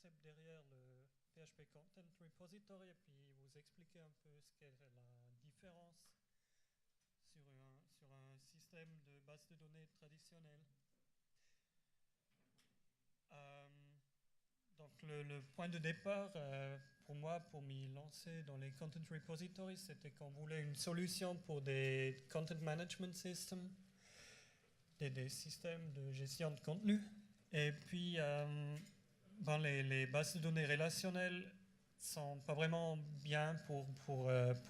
concept derrière le PHP Content Repository et puis vous expliquer un peu ce qu'est la différence sur un système de base de données traditionnel. Donc le point de départ pour moi, pour m'y lancer dans les Content Repositories, c'était qu'on voulait une solution pour des Content Management Systems, des systèmes de gestion de contenu. Et puis, les bases de données relationnelles sont pas vraiment bien pour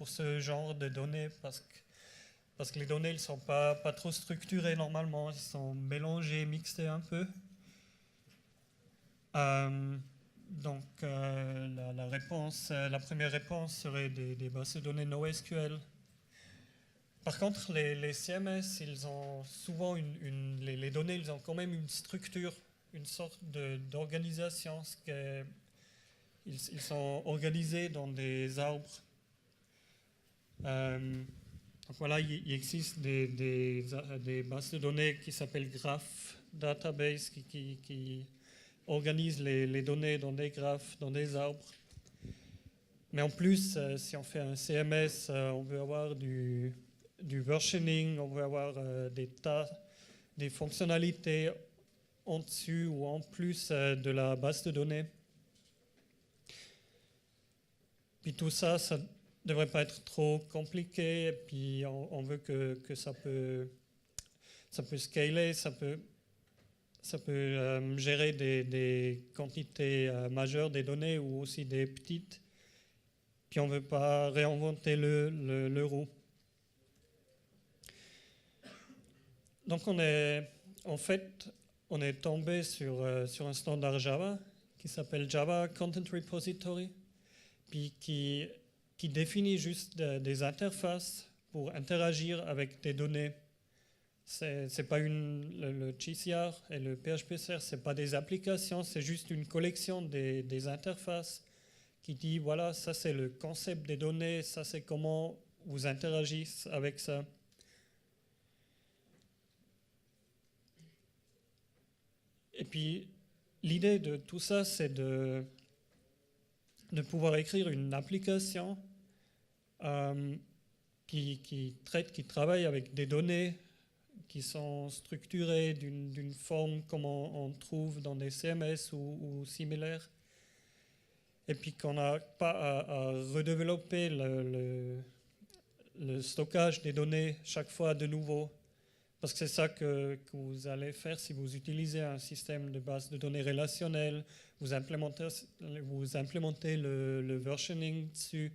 ce genre de données parce que les données ne sont pas trop structurées normalement, elles sont mélangées, mixées un peu. Donc la première réponse serait des bases de données NoSQL. Par contre, les CMS, ils ont souvent les données, ils ont quand même une structure, une sorte d'organisation. Ils sont organisés dans des arbres. Donc voilà, il existe des bases de données qui s'appellent Graph Database qui organisent les données dans des graphes, dans des arbres. Mais en plus, si on fait un CMS, on veut avoir du versioning, on veut avoir des fonctionnalités en dessus ou en plus de la base de données. Puis tout ça, ça ne devrait pas être trop compliqué, et puis on veut que ça peut scaler, ça peut gérer des quantités majeures des données ou aussi des petites. Puis on ne veut pas réinventer le roue. Donc on est tombé sur un standard Java qui s'appelle Java Content Repository, puis qui définit juste des interfaces pour interagir avec des données. C'est pas le GCR et le PHP-Serre, c'est pas des applications, c'est juste une collection des interfaces qui dit voilà, ça c'est le concept des données, ça c'est comment vous interagissez avec ça. Et puis l'idée de tout ça, c'est de pouvoir écrire une application qui travaille avec des données qui sont structurées d'une forme comme on trouve dans des CMS ou similaires. Et puis qu'on n'a pas à redévelopper le stockage des données chaque fois de nouveau. Parce que c'est ça que vous allez faire si vous utilisez un système de base de données relationnelle, vous implémentez le versioning dessus,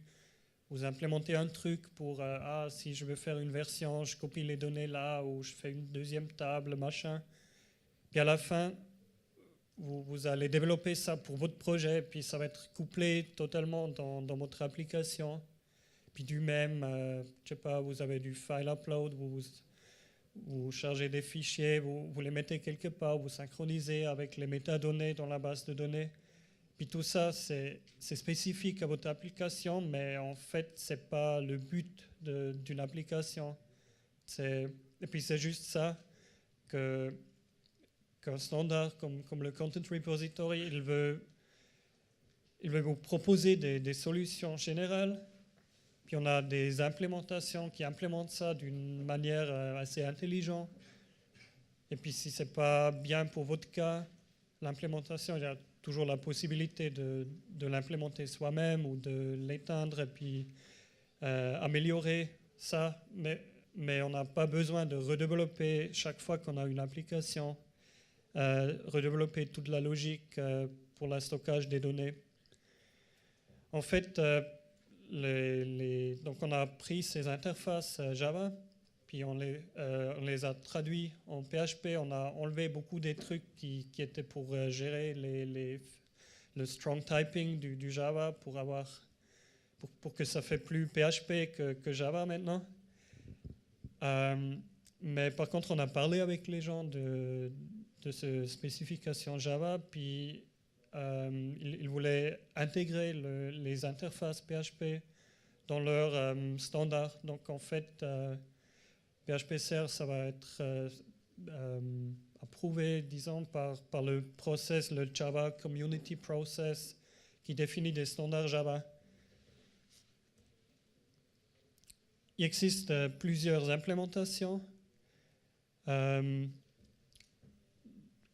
vous implémentez un truc pour si je veux faire une version, je copie les données là, ou je fais une deuxième table, machin. Puis à la fin, vous allez développer ça pour votre projet, puis ça va être couplé totalement dans votre application. Puis du même, je sais pas, vous avez du file upload, vous chargez des fichiers, vous les mettez quelque part, vous synchronisez avec les métadonnées dans la base de données. Puis tout ça, c'est spécifique à votre application, mais en fait, ce n'est pas le but d'une application. Et puis c'est juste ça qu'un standard comme le Content Repository, il veut vous proposer des solutions générales. Puis on a des implémentations qui implémentent ça d'une manière assez intelligente. Et puis si ce n'est pas bien pour votre cas, l'implémentation, il y a toujours la possibilité de l'implémenter soi-même ou de l'éteindre et puis améliorer ça. Mais on n'a pas besoin de redévelopper chaque fois qu'on a une application, redévelopper toute la logique pour le stockage des données. En fait, donc on a pris ces interfaces Java, puis on les a traduits en PHP. On a enlevé beaucoup des trucs qui étaient pour gérer le strong typing du Java pour que ça fait plus PHP que Java maintenant. Mais par contre, on a parlé avec les gens de ces spécifications Java, puis ils voulaient intégrer les interfaces PHP dans leur standard. Donc en fait, PHP-Serre, ça va être, à prouvé, disons, par le process, le Java Community Process, qui définit des standards Java. Il existe plusieurs implémentations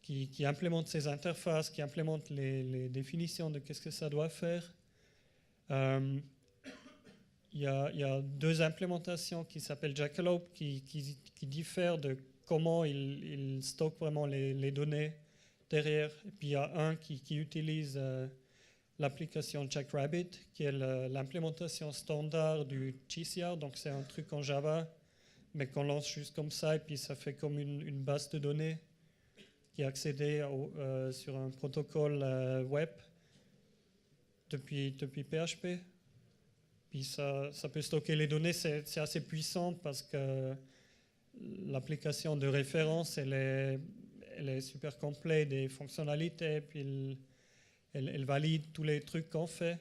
qui implémentent ces interfaces, qui implémentent les définitions de qu'est-ce que ça doit faire. Il y a deux implémentations qui s'appellent Jackalope, qui diffèrent de comment il stocke vraiment les données derrière. Et puis il y a un qui utilise l'application Jackrabbit, qui est l'implémentation standard du GCR. Donc c'est un truc en Java, mais qu'on lance juste comme ça, et puis ça fait comme une base de données qui est accédée sur un protocole web depuis PHP. Puis ça peut stocker les données, c'est assez puissant parce que l'application de référence, elle est super complète des fonctionnalités, puis elle valide tous les trucs qu'on fait.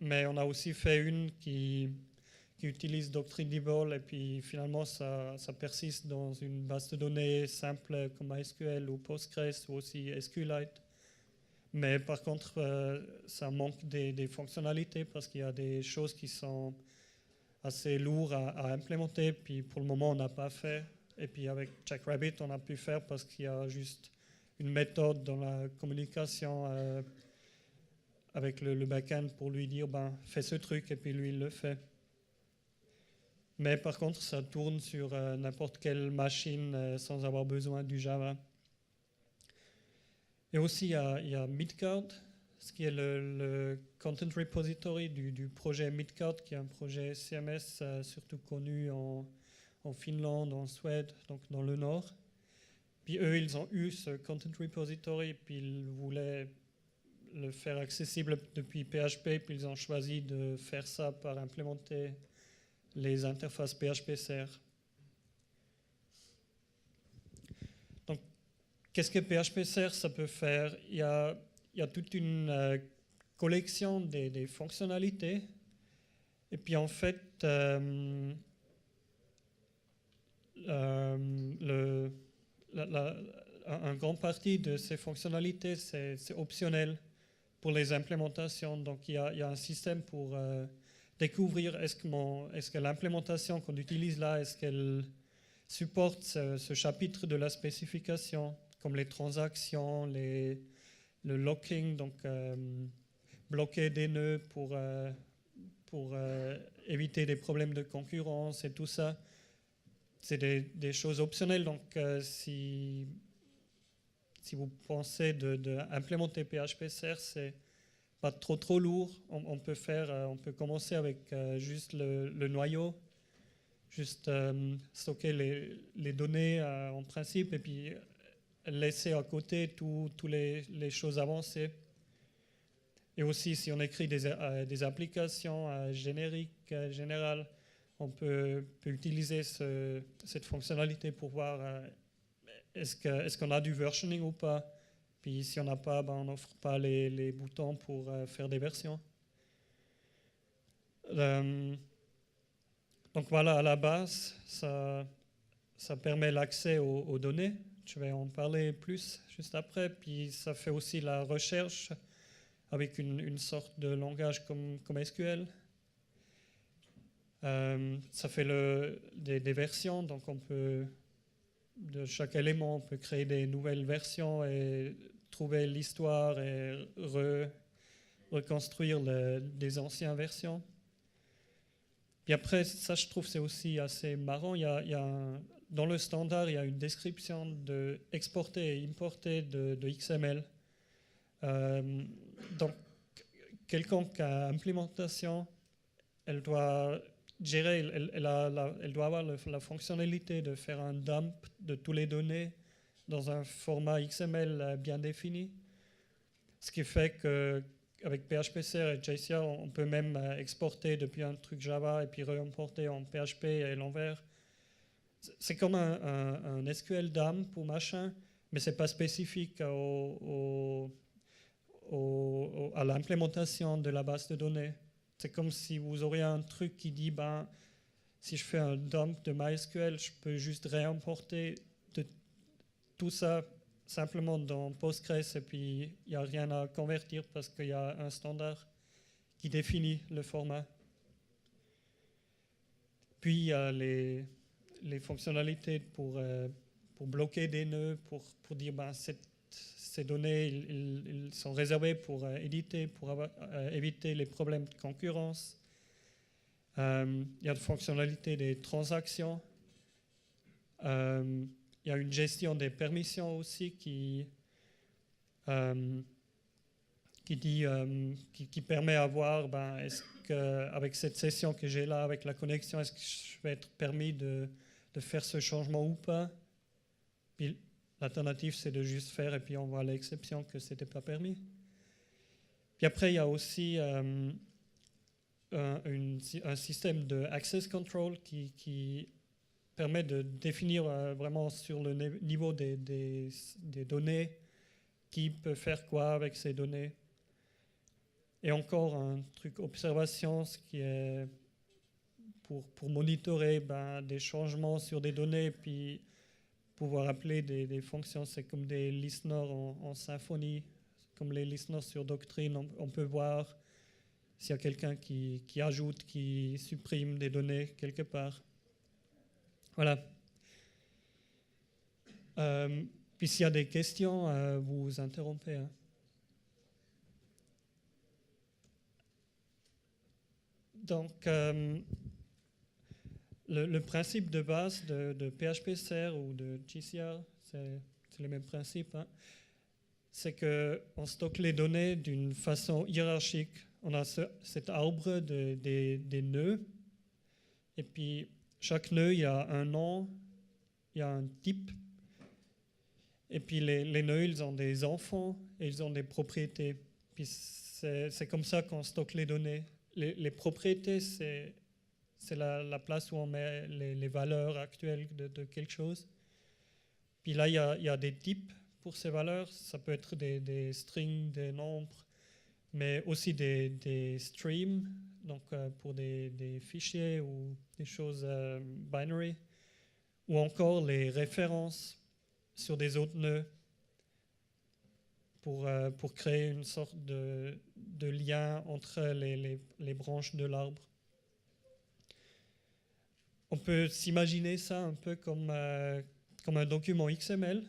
Mais on a aussi fait une qui utilise Doctrinable, et puis finalement ça persiste dans une base de données simple comme MySQL ou Postgres ou aussi SQLite. Mais par contre, ça manque des fonctionnalités parce qu'il y a des choses qui sont assez lourdes à implémenter, puis pour le moment on n'a pas fait. Et puis avec Jackrabbit on a pu faire parce qu'il y a juste une méthode dans la communication avec le back-end pour lui dire fais ce truc, et puis lui il le fait. Mais par contre ça tourne sur n'importe quelle machine sans avoir besoin du Java. Et aussi, il y a Midcard, ce qui est le content repository du projet Midcard, qui est un projet CMS surtout connu en Finlande, en Suède, donc dans le Nord. Puis eux, ils ont eu ce content repository, puis ils voulaient le faire accessible depuis PHP, puis ils ont choisi de faire ça par implémenter les interfaces PHP-Serre. Qu'est-ce que PHP-Serre ça peut faire? Il y a toute une collection des fonctionnalités. Et puis en fait, un grand partie de ces fonctionnalités, c'est optionnel pour les implémentations. Donc il y a un système pour découvrir est-ce que l'implémentation qu'on utilise là, est-ce qu'elle supporte ce chapitre de la spécification, comme les transactions, le locking, donc bloquer des nœuds pour éviter des problèmes de concurrence et tout ça. C'est des choses optionnelles, donc si vous pensez d'implémenter PHP-Serre, c'est pas trop lourd. On peut commencer avec juste le noyau, juste stocker les données en principe, et puis laisser à côté toutes les choses avancées. Et aussi, si on écrit des applications générales, on peut utiliser cette fonctionnalité pour voir est-ce qu'on a du versioning ou pas. Puis si on n'a pas, on n'offre pas les boutons pour faire des versions. Donc voilà, à la base, ça permet l'accès aux données. Je vais en parler plus juste après. Puis ça fait aussi la recherche avec une sorte de langage comme SQL. Ça fait des versions, donc de chaque élément, on peut créer des nouvelles versions et trouver l'histoire et reconstruire des anciennes versions. Puis après, ça je trouve c'est aussi assez marrant. Dans le standard, il y a une description de exporter et importer de XML. Donc, quelconque implémentation, elle doit gérer, elle doit avoir la fonctionnalité de faire un dump de toutes les données dans un format XML bien défini. Ce qui fait qu'avec PHP-Serre et JCR, on peut même exporter depuis un truc Java et puis réimporter en PHP et l'envers. C'est comme un SQL dump ou machin, mais ce n'est pas spécifique à l'implémentation de la base de données. C'est comme si vous auriez un truc qui dit, si je fais un dump de MySQL, je peux juste réimporter tout ça simplement dans Postgres et puis il n'y a rien à convertir parce qu'il y a un standard qui définit le format. Puis il y a les fonctionnalités pour bloquer des nœuds, pour dire ben, ces données ils sont réservées pour éditer, pour éviter les problèmes de concurrence. Il y a des fonctionnalités des transactions. Il y a une gestion des permissions aussi qui permet à voir ben, est-ce qu'avec cette session que j'ai là, avec la connexion, est-ce que je vais être permis de faire ce changement ou pas. Puis l'alternative, c'est de juste faire et puis on voit l'exception que ce n'était pas permis. Puis après, il y a aussi un système de access control qui permet de définir vraiment sur le niveau des données qui peut faire quoi avec ces données. Et encore un truc observation, ce qui est pour monitorer ben, des changements sur des données, puis pouvoir appeler des fonctions. C'est comme des listeners en symphonie, comme les listeners sur Doctrine. On peut voir s'il y a quelqu'un qui ajoute, qui supprime des données quelque part. Voilà. Puis s'il y a des questions, vous interrompez. Hein. Donc, le principe de base de PHP-SER ou de GCR, c'est le même principe. Hein. C'est qu'on stocke les données d'une façon hiérarchique. On a cet arbre des nœuds. Et puis, chaque nœud, il y a un nom, il y a un type. Et puis, les nœuds, ils ont des enfants et ils ont des propriétés. Puis, c'est comme ça qu'on stocke les données. Les propriétés, c'est la place où on met les valeurs actuelles de quelque chose. Puis là, il y a des types pour ces valeurs. Ça peut être des strings, des nombres, mais aussi des streams, donc pour des fichiers ou des choses binary, ou encore les références sur des autres nœuds pour créer une sorte de lien entre les branches de l'arbre. On peut s'imaginer ça un peu comme un document XML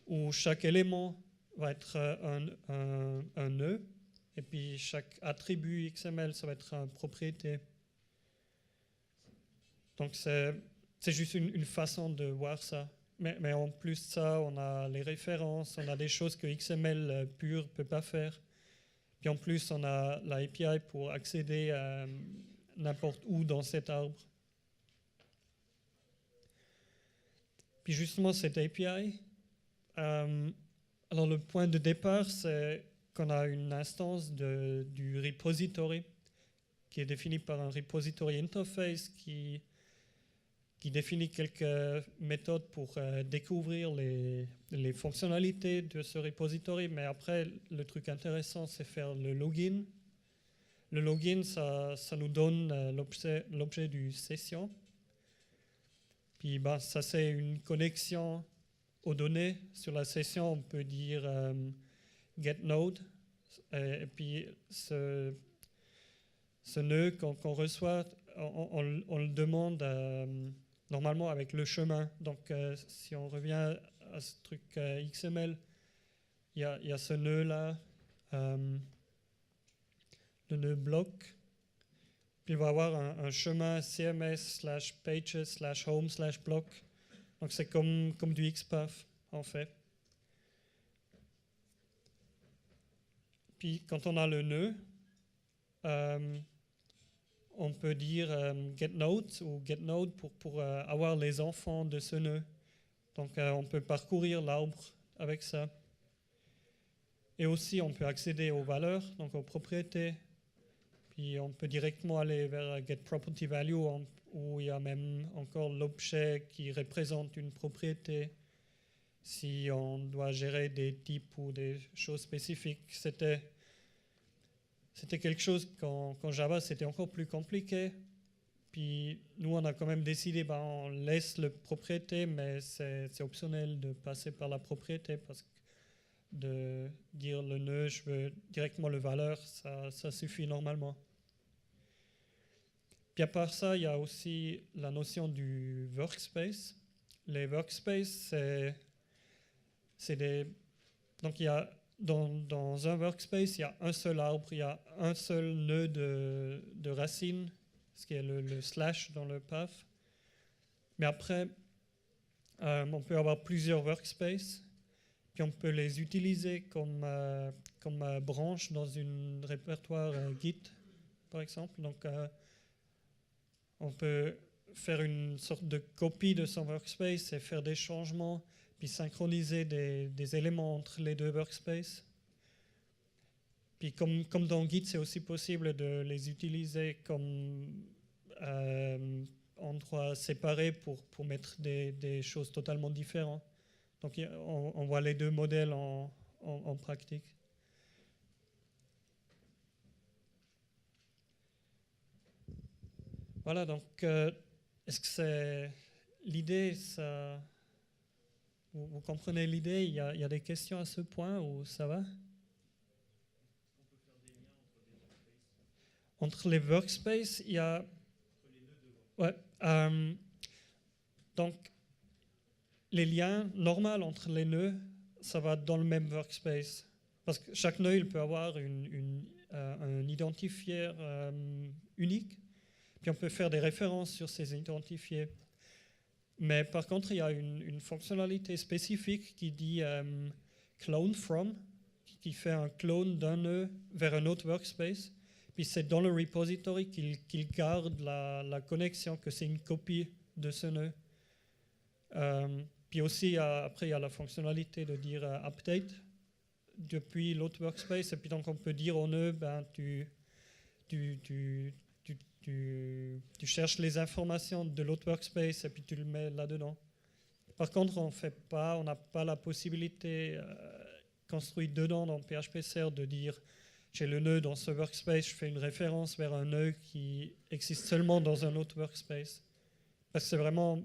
où chaque élément va être un nœud et puis chaque attribut XML, ça va être une propriété. Donc c'est juste une façon de voir ça. Mais en plus de ça, on a les références, on a des choses que XML pur ne peut pas faire. Puis en plus, on a la API pour accéder à n'importe où dans cet arbre. Puis justement, cette API, alors le point de départ, c'est qu'on a une instance du repository qui est définie par un repository interface qui définit quelques méthodes pour découvrir les fonctionnalités de ce repository. Mais après, le truc intéressant, c'est faire le login. Le login, ça nous donne l'objet du session. Puis ça, c'est une connexion aux données. Sur la session, on peut dire getNode. Et puis, ce nœud qu'on reçoit, on le demande normalement avec le chemin. Donc, si on revient à ce truc XML, il y a ce nœud-là, le nœud bloc. Puis il va avoir un chemin CMS/pages/home/block. Donc, c'est comme du XPath, en fait. Puis, quand on a le nœud, on peut dire getNode ou getNode pour avoir les enfants de ce nœud. Donc, on peut parcourir l'arbre avec ça. Et aussi, on peut accéder aux valeurs, donc aux propriétés. Puis, on peut directement aller vers getPropertyValue où il y a même encore l'objet qui représente une propriété. Si on doit gérer des types ou des choses spécifiques, c'était quelque chose qu'en Java, c'était encore plus compliqué Puis nous, on a quand même décidé, on laisse la propriété, mais c'est optionnel de passer par la propriété parce que de dire le nœud, je veux directement le valeur, ça suffit normalement. Puis à part ça, il y a aussi la notion du workspace. Les workspaces, c'est des... Donc il y a dans un workspace, il y a un seul arbre, il y a un seul nœud de racine, ce qui est le slash dans le path. Mais après, on peut avoir plusieurs workspaces, puis on peut les utiliser comme branche dans un répertoire Git, par exemple. Donc, on peut faire une sorte de copie de son workspace et faire des changements, puis synchroniser des éléments entre les deux workspaces. Puis comme dans Git, c'est aussi possible de les utiliser comme endroits séparés pour mettre des choses totalement différentes. Donc on voit les deux modèles en pratique. Voilà, donc est-ce que c'est l'idée, ça, vous comprenez l'idée, il y a des questions à ce point ou ça va? Entre les workspaces, il y a... Ouais, donc, les liens normaux entre les nœuds, ça va dans le même workspace. Parce que chaque nœud, il peut avoir un identifier unique. Puis on peut faire des références sur ces identifiés. Mais par contre, il y a une fonctionnalité spécifique qui dit clone from, qui fait un clone d'un nœud vers un autre workspace. Puis c'est dans le repository qu'il garde la connexion, que c'est une copie de ce nœud. Puis aussi, après, il y a la fonctionnalité de dire update depuis l'autre workspace. Et puis donc, on peut dire au nœud, tu cherches les informations de l'autre workspace et puis tu le mets là-dedans. Par contre, on n'a pas la possibilité construite dedans dans PHP-Serre de dire j'ai le nœud dans ce workspace, je fais une référence vers un nœud qui existe seulement dans un autre workspace. Parce que c'est vraiment,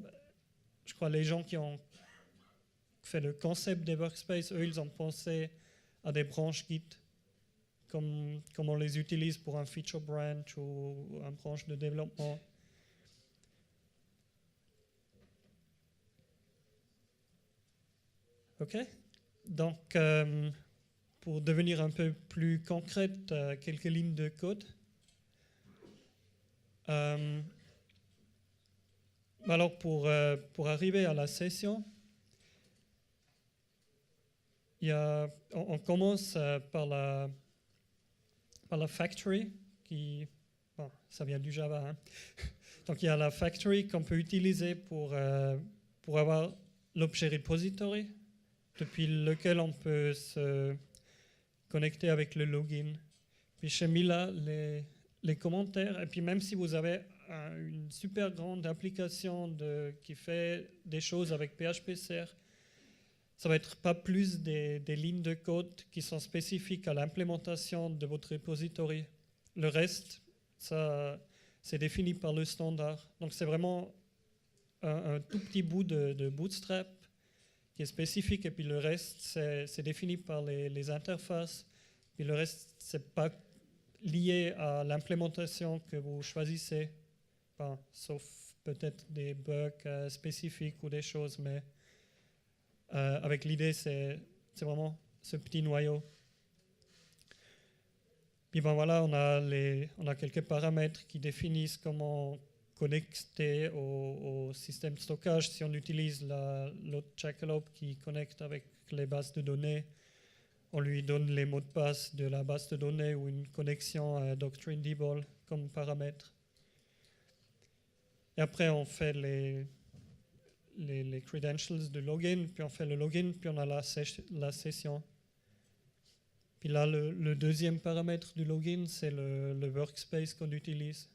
je crois, les gens qui ont fait le concept des workspaces, eux, ils ont pensé à des branches Git, comme on les utilise pour un feature branch ou un branche de développement. OK? Donc, pour devenir un peu plus concrète, quelques lignes de code. Alors, pour arriver à la session, on commence par la factory, ça vient du Java. Hein. Donc, il y a la factory qu'on peut utiliser pour avoir l'objet repository, depuis lequel on peut se connecter avec le login. Puis j'ai mis là les commentaires. Et puis même si vous avez une super grande application qui fait des choses avec PHP-Serre, ça va être pas plus des lignes de code qui sont spécifiques à l'implémentation de votre repository. Le reste, ça, c'est défini par le standard. Donc c'est vraiment un tout petit bout de Bootstrap qui est spécifique, et puis le reste, c'est défini par les interfaces. Puis le reste, c'est pas lié à l'implémentation que vous choisissez, sauf peut-être des bugs spécifiques ou des choses, mais avec l'idée, c'est vraiment ce petit noyau. Puis voilà, on a quelques paramètres qui définissent comment connecter au système de stockage. Si on utilise l'autre Jackalope qui connecte avec les bases de données, on lui donne les mots de passe de la base de données ou une connexion à Doctrine DBall comme paramètre. Et après, on fait les credentials de login, puis on fait le login, puis on a la session. Puis là, le deuxième paramètre du login, c'est le workspace qu'on utilise.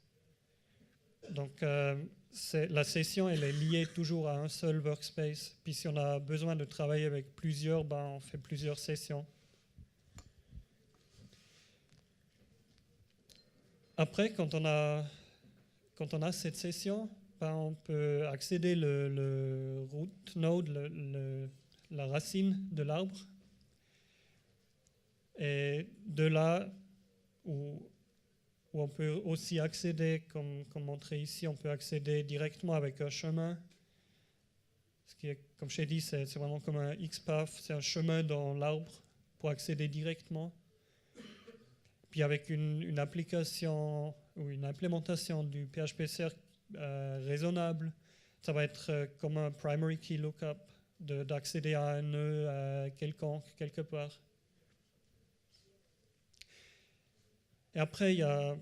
Donc, la session, elle est liée toujours à un seul workspace. Puis si on a besoin de travailler avec plusieurs, on fait plusieurs sessions. Après, quand quand on a cette session, on peut accéder le root node, la racine de l'arbre. Et de là, où on peut aussi accéder, comme montré ici, on peut accéder directement avec un chemin. Ce qui est, comme je t'ai dit, c'est vraiment comme un XPath, c'est un chemin dans l'arbre pour accéder directement. Puis avec une application ou une implémentation du PHP-Serre raisonnable, ça va être comme un primary key lookup, d'accéder à un nœud quelconque, quelque part. Et après, il y a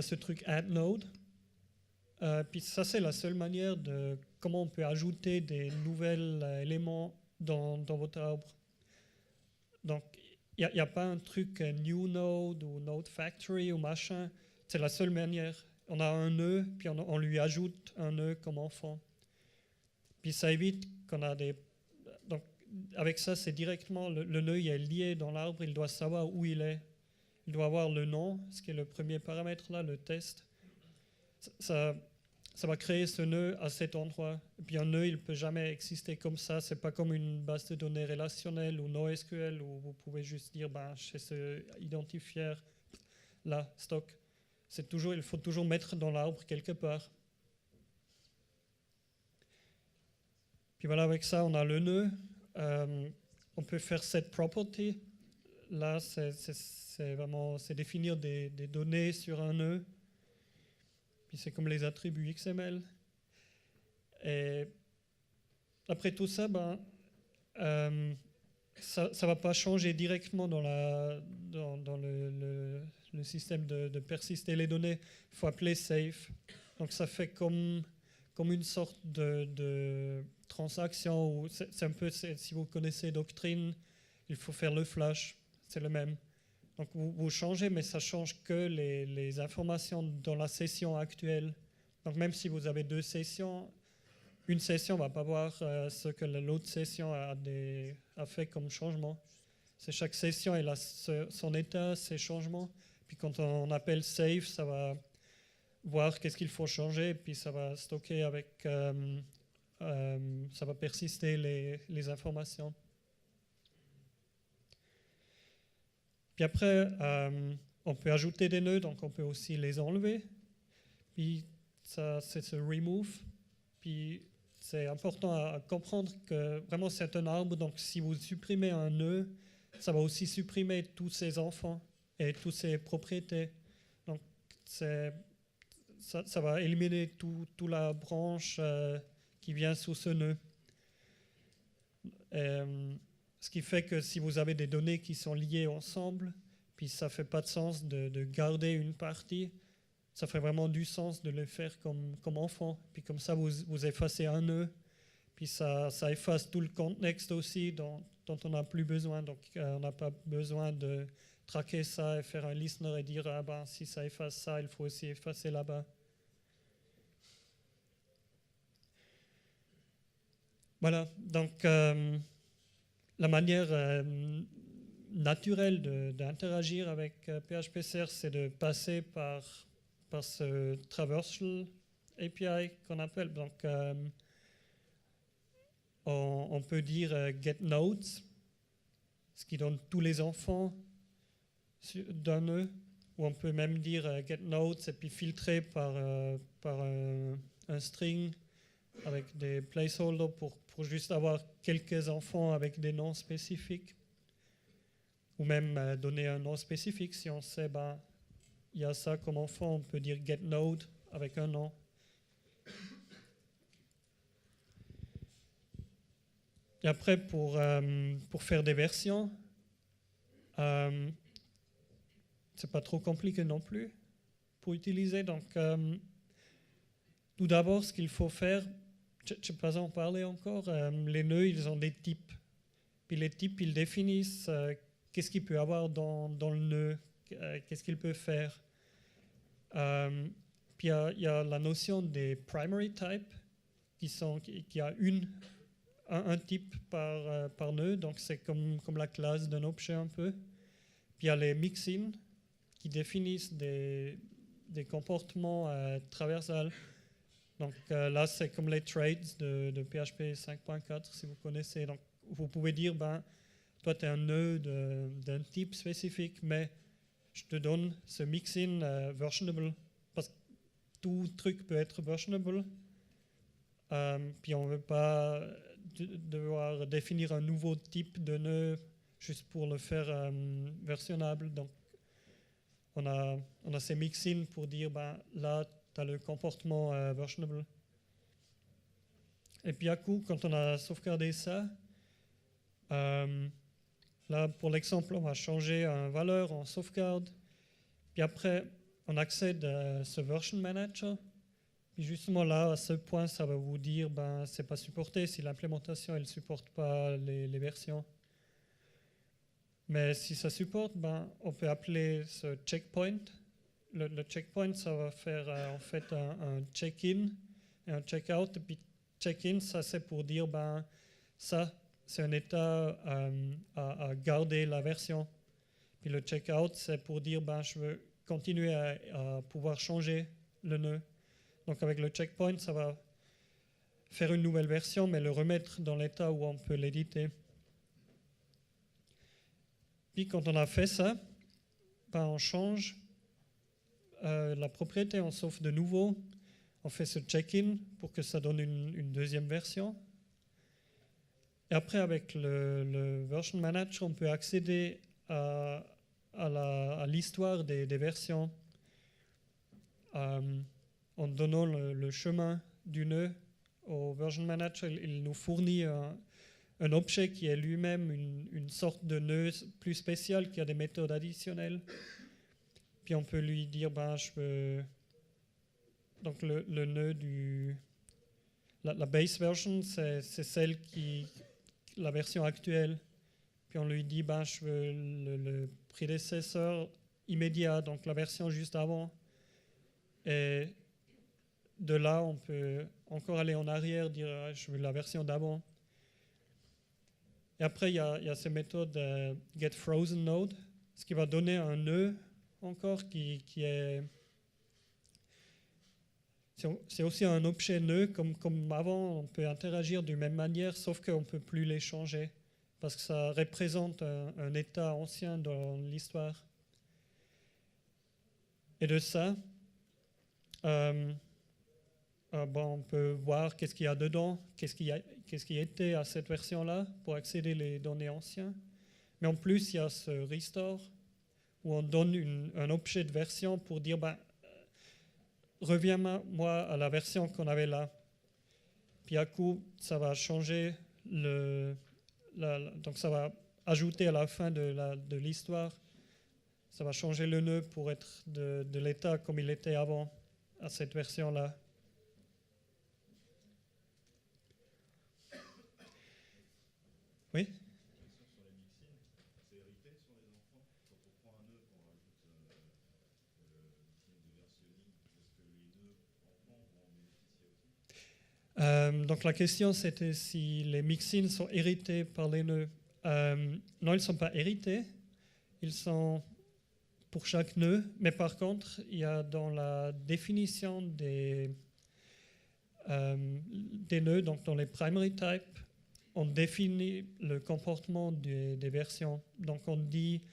ce truc add node. Puis ça, c'est la seule manière de comment on peut ajouter des nouveaux éléments dans votre arbre. Donc, il n'y a pas un truc new node ou node factory ou machin. C'est la seule manière. On a un nœud, puis on lui ajoute un nœud comme enfant. Puis ça évite qu'on a des... Donc, avec ça, c'est directement, le nœud il est lié dans l'arbre, il doit savoir où il est. Il doit avoir le nom, ce qui est le premier paramètre là, le test. Ça va créer ce nœud à cet endroit. Et puis un nœud, il ne peut jamais exister comme ça. Ce n'est pas comme une base de données relationnelle ou NoSQL où vous pouvez juste dire, chez ce identifier, là, stock. Il faut toujours mettre dans l'arbre quelque part. Puis voilà, avec ça, on a le nœud. On peut faire set property. Là, c'est définir des données sur un nœud. Puis c'est comme les attributs XML. Et après tout ça, ça ne va pas changer directement dans le système de persister les données. Il faut appeler safe. Donc ça fait comme une sorte de transaction. C'est un peu, si vous connaissez Doctrine, il faut faire le flash. C'est le même. Donc vous changez, mais ça ne change que les informations dans la session actuelle. Donc même si vous avez deux sessions, une session ne va pas voir ce que l'autre session a fait comme changement. C'est chaque session, elle a son état, ses changements. Puis quand on appelle save, ça va voir qu'est-ce qu'il faut changer, puis ça va stocker avec, ça va persister les informations. Puis après, on peut ajouter des nœuds, donc on peut aussi les enlever. Puis ça, c'est ce remove. Puis c'est important à comprendre que vraiment c'est un arbre, donc si vous supprimez un nœud, ça va aussi supprimer tous ses enfants et toutes ses propriétés. Donc ça va éliminer toute la branche qui vient sous ce nœud. Ce qui fait que si vous avez des données qui sont liées ensemble, puis ça ne fait pas de sens de garder une partie, ça ferait vraiment du sens de le faire comme enfant. Puis comme ça, vous effacez un nœud, puis ça efface tout le contexte aussi dont on n'a plus besoin. Donc on n'a pas besoin de traquer ça et faire un listener et dire si ça efface ça, il faut aussi effacer là-bas. Voilà, donc la manière naturelle d'interagir avec PHP-Serre, c'est de passer par ce traversal API qu'on appelle. Donc, on peut dire get nodes, ce qui donne tous les enfants d'un nœud, ou on peut même dire get nodes et puis filtrer par un string avec des placeholders pour juste avoir quelques enfants avec des noms spécifiques, ou même donner un nom spécifique. Si on sait, il y a ça comme enfant, on peut dire get node avec un nom. Et après, pour faire des versions, c'est pas trop compliqué non plus pour utiliser. Donc, tout d'abord, ce qu'il faut faire, je ne sais pas en parler encore, les nœuds, ils ont des types. Puis les types, ils définissent qu'est-ce qu'il peut avoir dans le nœud, qu'est-ce qu'il peut faire. Puis il y a la notion des primary types, qui a un type par nœud, donc c'est comme la classe d'un objet un peu. Puis il y a les mixins qui définissent des des comportements traversals. Donc là, c'est comme les trades de PHP 5.4, si vous connaissez. Donc, vous pouvez dire, toi, tu es un nœud d'un type spécifique, mais je te donne ce mix-in versionable, parce que tout truc peut être versionable. Puis on ne veut pas devoir définir un nouveau type de nœud juste pour le faire versionnable. Donc, on a ces mix-in pour dire, là, tu as le comportement versionable. Et puis à coup, quand on a sauvegardé ça, là, pour l'exemple, on va changer une valeur en sauvegarde. Puis après, on accède à ce version manager. Puis justement là, à ce point, ça va vous dire, c'est pas supporté si l'implémentation elle supporte pas les versions. Mais si ça supporte, on peut appeler ce checkpoint. Le checkpoint, ça va faire en fait un check-in et un check-out. Et puis check-in, ça c'est pour dire, ça c'est un état à garder la version. Puis le check-out, c'est pour dire, je veux continuer à pouvoir changer le nœud. Donc avec le checkpoint, ça va faire une nouvelle version, mais le remettre dans l'état où on peut l'éditer. Puis quand on a fait ça, on change la propriété, on sauve de nouveau, on fait ce check-in pour que ça donne une deuxième version. Et après, avec le version manager, on peut accéder à l'histoire des versions en donnant le chemin du nœud au version manager. Il nous fournit un objet qui est lui-même une sorte de nœud plus spécial qui a des méthodes additionnelles. Puis on peut lui dire, je veux... Donc le nœud la base version, c'est celle la version actuelle. Puis on lui dit, je veux le prédécesseur immédiat, donc la version juste avant. Et de là, on peut encore aller en arrière, dire, je veux la version d'avant. Et après, il y a ces méthodes getFrozenNode, ce qui va donner un nœud encore qui est... C'est aussi un objet nœud, comme avant, on peut interagir d'une même manière, sauf qu'on ne peut plus les changer, parce que ça représente un état ancien dans l'histoire. Et de ça, on peut voir qu'est-ce qu'il y a dedans, qu'est-ce qui était à cette version-là pour accéder les données anciennes. Mais en plus, il y a ce restore, où on donne un objet de version pour dire, reviens-moi à la version qu'on avait là. Puis à coup, ça va changer donc ça va ajouter à la fin de l'histoire, ça va changer le nœud pour être de l'état comme il était avant, à cette version-là. Oui? Donc la question c'était si les mixins sont hérités par les nœuds. Non, ils ne sont pas hérités, ils sont pour chaque nœud, mais par contre, il y a dans la définition des nœuds, donc dans les primary types, on définit le comportement des versions. Donc on dit,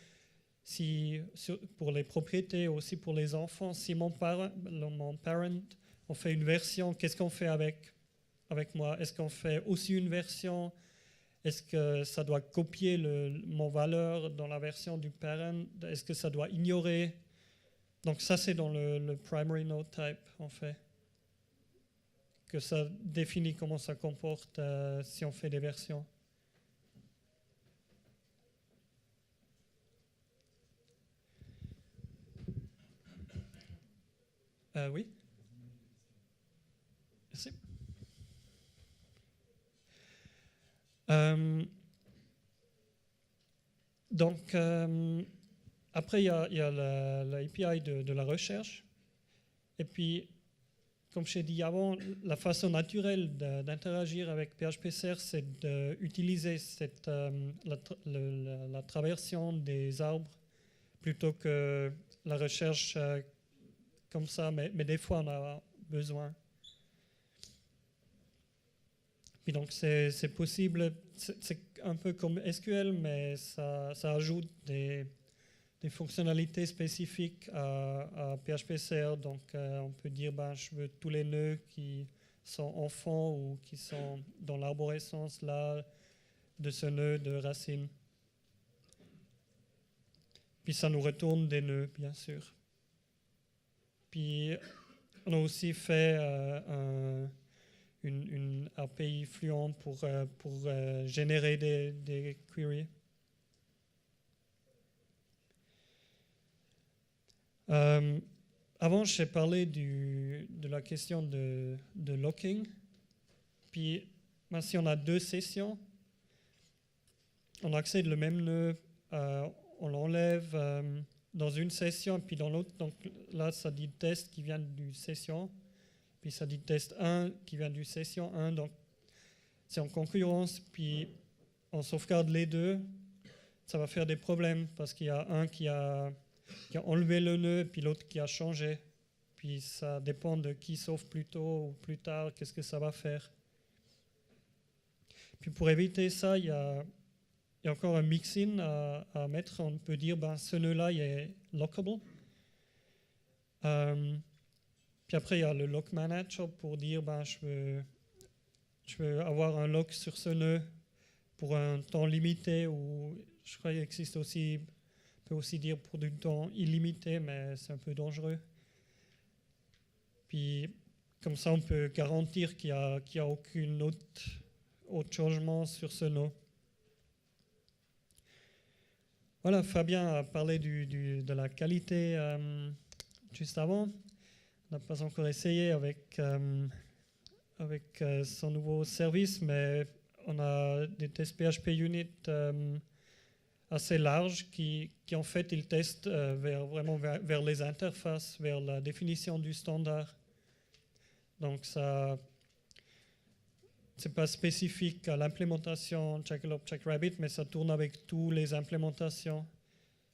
pour les propriétés, aussi pour les enfants, si mon parent on fait une version, qu'est-ce qu'on fait avec moi? Est-ce qu'on fait aussi une version? Est-ce que ça doit copier mon valeur dans la version du parent? Est-ce que ça doit ignorer? Donc ça, c'est dans le primary node type, en fait, que ça définit comment ça comporte si on fait des versions. Oui? Merci. Donc, après, il y a la API de la recherche. Et puis, comme je l'ai dit avant, la façon naturelle d'interagir avec PHP-Serre, c'est d'utiliser la traversion des arbres plutôt que la recherche comme ça, mais des fois on a besoin. Puis donc c'est possible, c'est un peu comme SQL, mais ça ajoute des fonctionnalités spécifiques à PHP-CR. Donc on peut dire, je veux tous les nœuds qui sont en fond ou qui sont dans l'arborescence là de ce nœud de racine. Puis ça nous retourne des nœuds, bien sûr. Puis on a aussi fait une API Fluent pour générer des queries. Avant, j'ai parlé de la question de locking. Puis, si on a deux sessions, on accède le même nœud, on l'enlève dans une session, puis dans l'autre. Donc là, ça dit test qui vient du session, puis ça dit test 1 qui vient du session 1. Donc c'est en concurrence, puis on sauvegarde les deux. Ça va faire des problèmes parce qu'il y a un qui a enlevé le nœud, puis l'autre qui a changé. Puis ça dépend de qui sauve plus tôt ou plus tard, qu'est-ce que ça va faire. Puis pour éviter ça, il y a encore un mix-in à mettre. On peut dire, ce nœud-là, il est lockable. Puis après, il y a le lock manager pour dire, je veux avoir un lock sur ce nœud pour un temps limité, ou je crois qu'il existe aussi, on peut aussi dire pour du temps illimité, mais c'est un peu dangereux. Puis comme ça, on peut garantir qu'il n'y a aucun autre changement sur ce nœud. Voilà, Fabien a parlé de la qualité juste avant. On n'a pas encore essayé avec son nouveau service, mais on a des tests PHP Unit assez larges qui en fait, ils testent vraiment vers les interfaces, vers la définition du standard. Donc ça, c'est pas spécifique à l'implémentation Jackalope, Jackrabbit, mais ça tourne avec toutes les implémentations,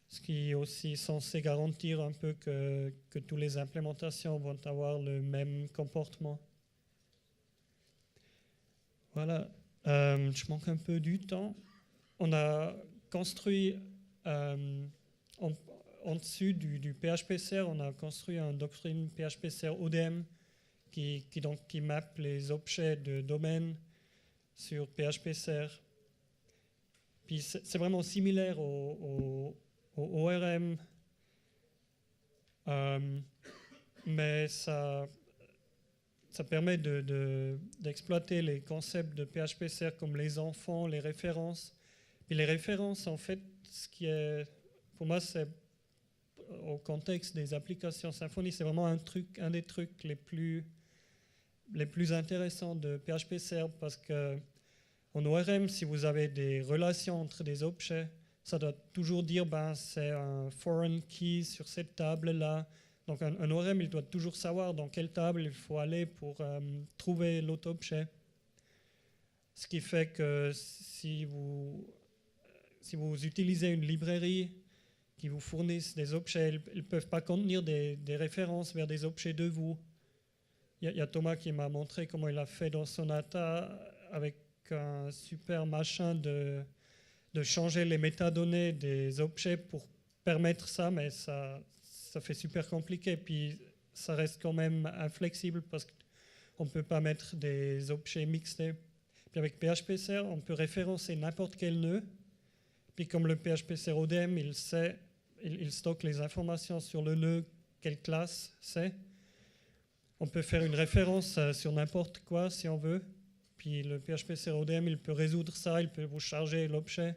ce qui est aussi censé garantir un peu que toutes les implémentations vont avoir le même comportement. Voilà, je manque un peu du temps. On a construit en dessus du PHP-CR, on a construit un doctrine PHP-CR ODM qui mappe les objets de domaine sur PHP-CR. Puis c'est vraiment similaire au ORM, mais ça permet d'exploiter les concepts de PHP-CR comme les enfants, les références. Puis les références, en fait, ce qui est, pour moi, c'est au contexte des applications Symfony, c'est vraiment un des trucs les plus intéressants de PHP-CR, parce que en ORM, si vous avez des relations entre des objets, ça doit toujours dire c'est un foreign key sur cette table-là. Donc un ORM, il doit toujours savoir dans quelle table il faut aller pour trouver l'autre objet. Ce qui fait que si vous utilisez une librairie qui vous fournisse des objets, ils ne peuvent pas contenir des références vers des objets de vous. Il y a Thomas qui m'a montré comment il a fait dans Sonata avec un super machin de changer les métadonnées des objets pour permettre ça, mais ça fait super compliqué. Puis ça reste quand même inflexible parce qu'on ne peut pas mettre des objets mixés. Puis avec PHP-CR, on peut référencer n'importe quel nœud. Puis comme le PHP-CR ODM, il stocke les informations sur le nœud, quelle classe c'est. On peut faire une référence sur n'importe quoi si on veut. Puis le PHP-CR ODM, il peut résoudre ça, il peut vous charger l'objet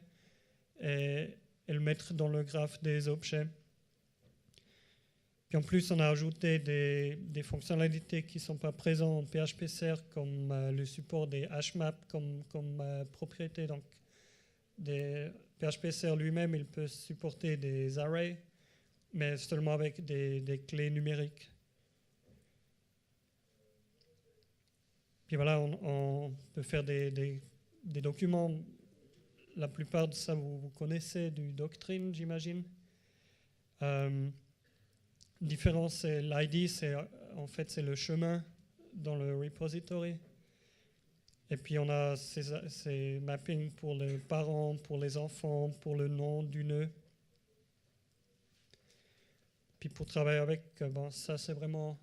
et le mettre dans le graphe des objets. Puis en plus, on a ajouté des fonctionnalités qui ne sont pas présentes en PHP-CR, comme le support des hashmaps comme propriété. Donc, PHP-CR lui-même, il peut supporter des arrays, mais seulement avec des clés numériques. Puis voilà, on peut faire des documents. La plupart de ça, vous connaissez du Doctrine, j'imagine. différence, c'est l'ID, en fait c'est le chemin dans le repository. Et puis on a ces mappings pour les parents, pour les enfants, pour le nom du nœud. Puis pour travailler avec, ça c'est vraiment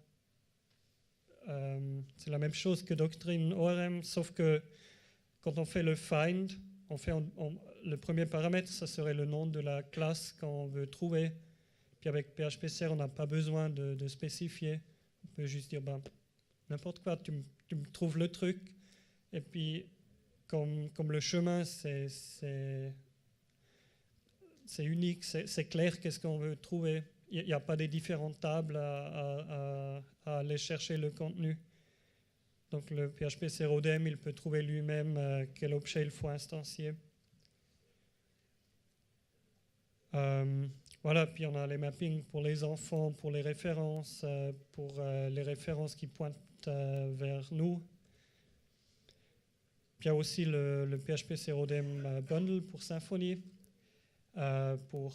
c'est la même chose que Doctrine ORM, sauf que quand on fait le find, le premier paramètre, ça serait le nom de la classe qu'on veut trouver. Puis avec PHP-Serre, on n'a pas besoin de spécifier. On peut juste dire, n'importe quoi, tu me trouves le truc. Et puis, comme le chemin, c'est unique, c'est clair qu'est-ce qu'on veut trouver. Il n'y a pas des différentes tables à aller chercher le contenu. Donc le PHP-Serre ODM, il peut trouver lui-même quel objet il faut instancier. Voilà, puis on a les mappings pour les enfants, pour les références qui pointent vers nous. Puis il y a aussi le PHP-Serre ODM Bundle pour Symfony, pour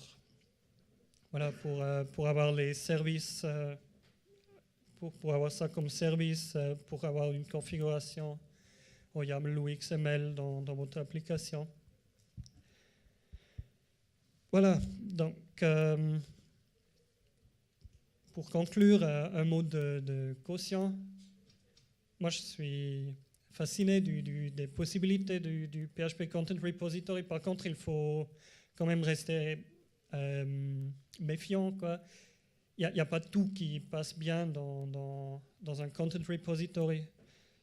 avoir les services, pour avoir ça comme service, pour avoir une configuration au YAML ou XML dans votre application. Voilà, donc pour conclure, un mot de quotient. Moi, je suis fasciné des possibilités du PHP Content Repository. Par contre, il faut quand même rester méfiant, quoi. Il n'y a pas tout qui passe bien dans un Content Repository.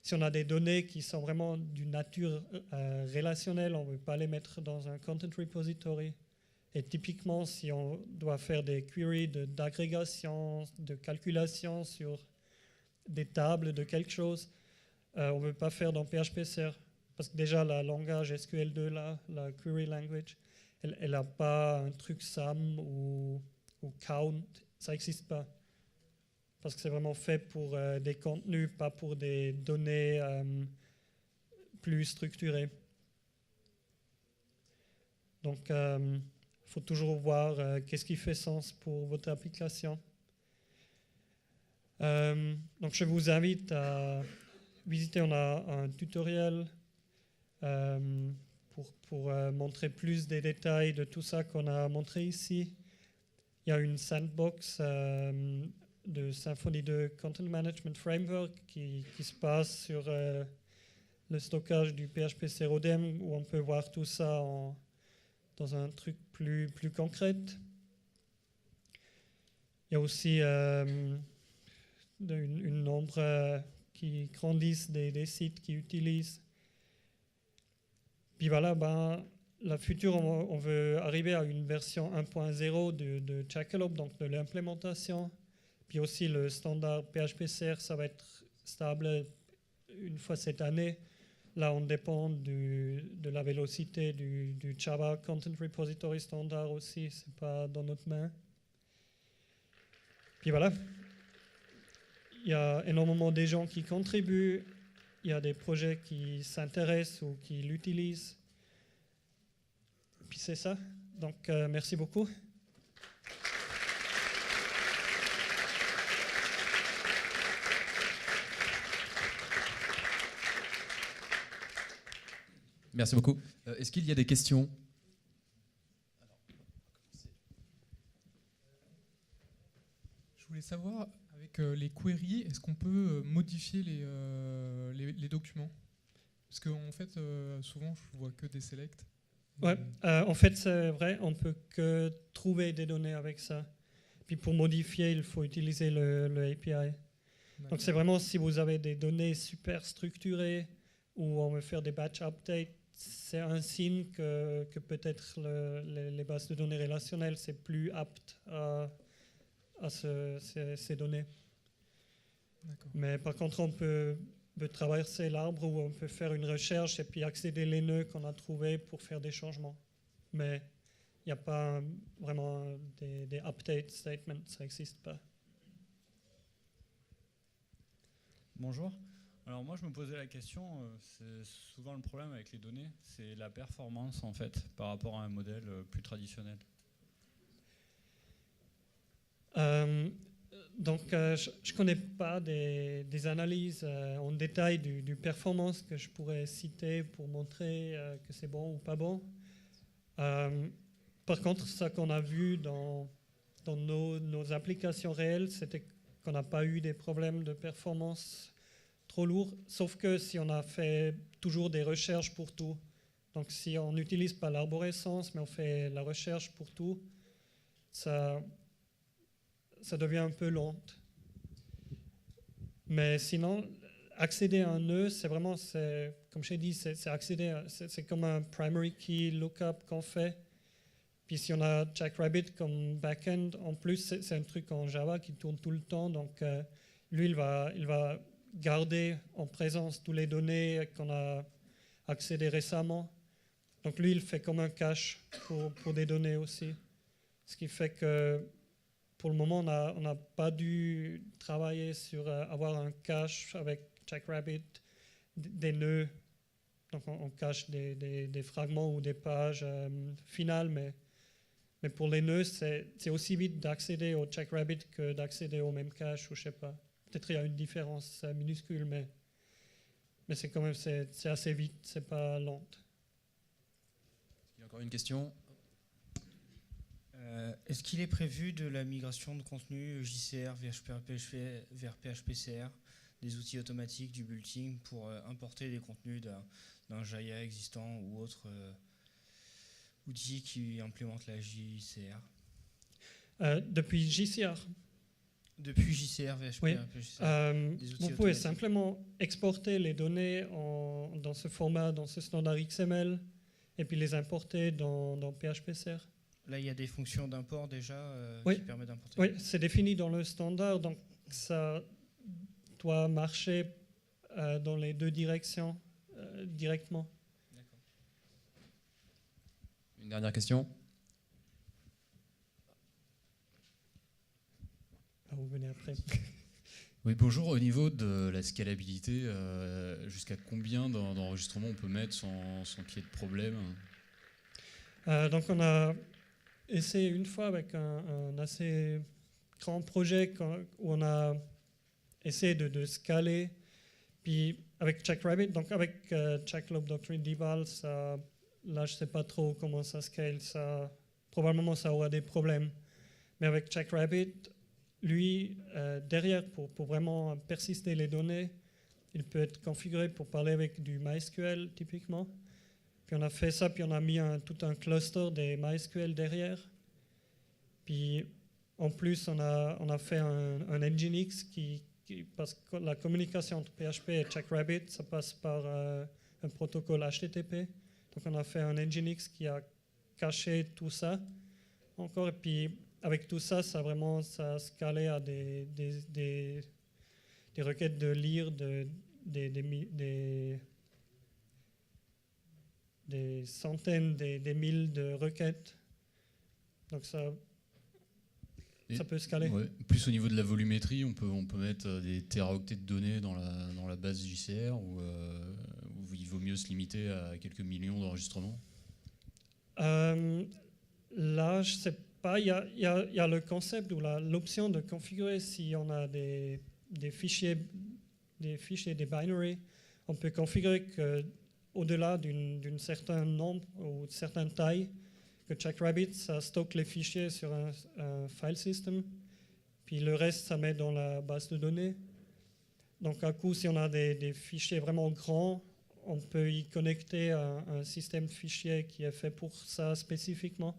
Si on a des données qui sont vraiment d'une nature relationnelle, on ne veut pas les mettre dans un Content Repository. Et typiquement, si on doit faire des queries d'agrégation, de calculation sur des tables de quelque chose, on ne veut pas faire dans PHP-Serre. Parce que déjà, la langage SQL2, la query language, elle n'a pas un truc SAM ou count. Ça n'existe pas. Parce que c'est vraiment fait pour des contenus, pas pour des données plus structurées. Donc, il faut toujours voir qu'est-ce qui fait sens pour votre application. Donc, je vous invite à visiter. On a un tutoriel pour montrer plus des détails de tout ça qu'on a montré ici. Il y a une sandbox de Symfony 2 Content Management Framework qui se passe sur le stockage du PHP-Serre ODM, où on peut voir tout ça dans un truc plus concret. Il y a aussi une nombre qui grandissent des sites qui utilisent. Puis voilà, la future, on veut arriver à une version 1.0 de Jackalope, donc de l'implémentation. Puis aussi le standard PHP-Serre, ça va être stable une fois cette année. Là, on dépend de la vélocité du Java Content Repository standard aussi, c'est pas dans notre main. Puis voilà, il y a énormément de gens qui contribuent, il y a des projets qui s'intéressent ou qui l'utilisent. Puis c'est ça. Donc, merci beaucoup. Merci beaucoup. Est-ce qu'il y a des questions ? Je voulais savoir, avec les queries, est-ce qu'on peut modifier les documents ? Parce qu'en fait, souvent, je vois que des selects. Ouais, en fait, c'est vrai, on ne peut que trouver des données avec ça. Puis pour modifier, il faut utiliser le API. D'accord. Donc c'est vraiment si vous avez des données super structurées où on veut faire des batch updates, c'est un signe que peut-être les bases de données relationnelles, c'est plus apte à ces données. D'accord. Mais par contre, on peut traverser l'arbre où on peut faire une recherche et puis accéder les nœuds qu'on a trouvés pour faire des changements. Mais il n'y a pas vraiment des update statements, ça n'existe pas. Bonjour. Alors moi je me posais la question, c'est souvent le problème avec les données, c'est la performance en fait par rapport à un modèle plus traditionnel. Donc, je ne connais pas des analyses en détail du performance que je pourrais citer pour montrer que c'est bon ou pas bon. Par contre, ce qu'on a vu dans nos applications réelles, c'était qu'on n'a pas eu des problèmes de performance trop lourds, sauf que si on a fait toujours des recherches pour tout. Donc, si on n'utilise pas l'arborescence, mais on fait la recherche pour tout, ça devient un peu lent. Mais sinon, accéder à un nœud, c'est vraiment, comme j'ai dit, c'est comme un primary key lookup qu'on fait. Puis si on a Jackrabbit comme backend, en plus, c'est un truc en Java qui tourne tout le temps. Donc, lui, il va garder en présence toutes les données qu'on a accédées récemment. Donc, lui, il fait comme un cache pour des données aussi. Ce qui fait que pour le moment, on n'a pas dû travailler sur avoir un cache avec Jackrabbit, des nœuds. Donc on cache des fragments ou des pages finales, mais pour les nœuds, c'est aussi vite d'accéder au Jackrabbit que d'accéder au même cache, ou je sais pas. Peut-être il y a une différence minuscule, mais c'est quand même c'est assez vite, c'est pas lent. Il y a encore une question. Est-ce qu'il est prévu de la migration de contenu JCR vers PHPCR, des outils automatiques, du bulleting, pour importer des contenus d'un Jaya existant ou autre outil qui implémente la JCR? Depuis JCR. Depuis JCR vers Oui. PHPCR. Vous pouvez simplement exporter les données dans ce format, dans ce standard XML, et puis les importer dans PHPCR. Là, il y a des fonctions d'import déjà Oui. qui permettent d'importer. Oui, c'est défini dans le standard, donc ça doit marcher dans les deux directions directement. D'accord. Une dernière question. Vous venez après. Oui, bonjour. Au niveau de la scalabilité, jusqu'à combien d'enregistrements on peut mettre sans qu'il y ait de problème? Donc on a essayé une fois avec un assez grand projet où on a essayé de scaler. Puis avec Jackrabbit, donc avec Jackalope Doctrine Deval, là je ne sais pas trop comment ça scale. Probablement ça aura des problèmes. Mais avec Jackrabbit, lui, derrière, pour vraiment persister les données, il peut être configuré pour parler avec du MySQL typiquement. Puis on a fait ça, puis on a mis tout un cluster des MySQL derrière. Puis en plus, on a fait un Nginx parce que la communication entre PHP et Jackrabbit, ça passe par un protocole HTTP. Donc on a fait un Nginx qui a caché tout ça encore. Et puis avec tout ça, ça a scalé à des requêtes de lire des centaines, des milles de requêtes. Donc ça peut scaler. Ouais. Plus au niveau de la volumétrie, on peut mettre des téraoctets de données dans la base JCR ou il vaut mieux se limiter à quelques millions d'enregistrements? Là, je ne sais pas. Il y a le concept ou l'option de configurer si on a des fichiers, des binaries. On peut configurer qu'au-delà d'un certain nombre ou d'une certaine taille, que Jackrabbit, ça stocke les fichiers sur un file system, puis le reste, ça met dans la base de données. Donc, à coup, si on a des fichiers vraiment grands, on peut y connecter un système de fichiers qui est fait pour ça spécifiquement.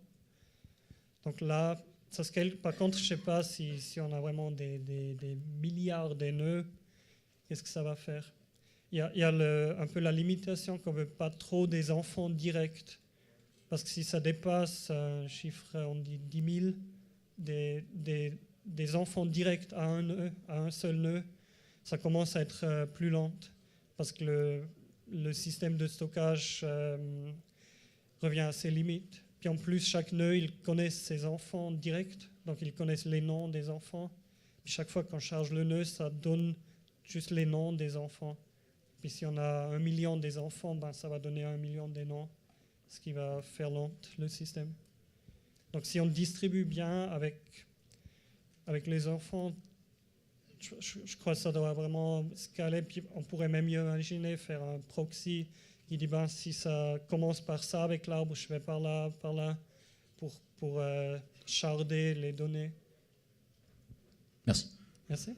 Donc là, ça scale. Par contre, je ne sais pas si on a vraiment des milliards de nœuds, qu'est-ce que ça va faire? Il y a un peu la limitation qu'on ne veut pas trop des enfants directs. Parce que si ça dépasse un chiffre, on dit 10 000, des enfants directs à un seul nœud, ça commence à être plus lent. Parce que le système de stockage revient à ses limites. Puis en plus, chaque nœud, il connaît ses enfants directs, donc ils connaissent les noms des enfants. Puis chaque fois qu'on charge le nœud, ça donne juste les noms des enfants. Puis si on a 1 million des enfants, ben, ça va donner 1 million des noms, ce qui va faire lent le système. Donc si on distribue bien avec les enfants, je crois que ça doit vraiment scaler. Puis on pourrait même imaginer faire un proxy qui dit ben, si ça commence par ça avec l'arbre, je vais par là, pour charder les données. Merci. Merci.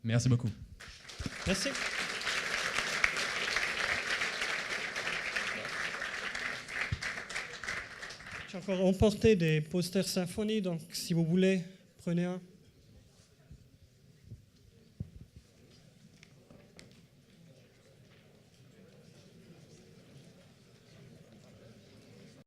Merci beaucoup. Merci. J'ai encore emporté des posters Symfony, donc si vous voulez, prenez un.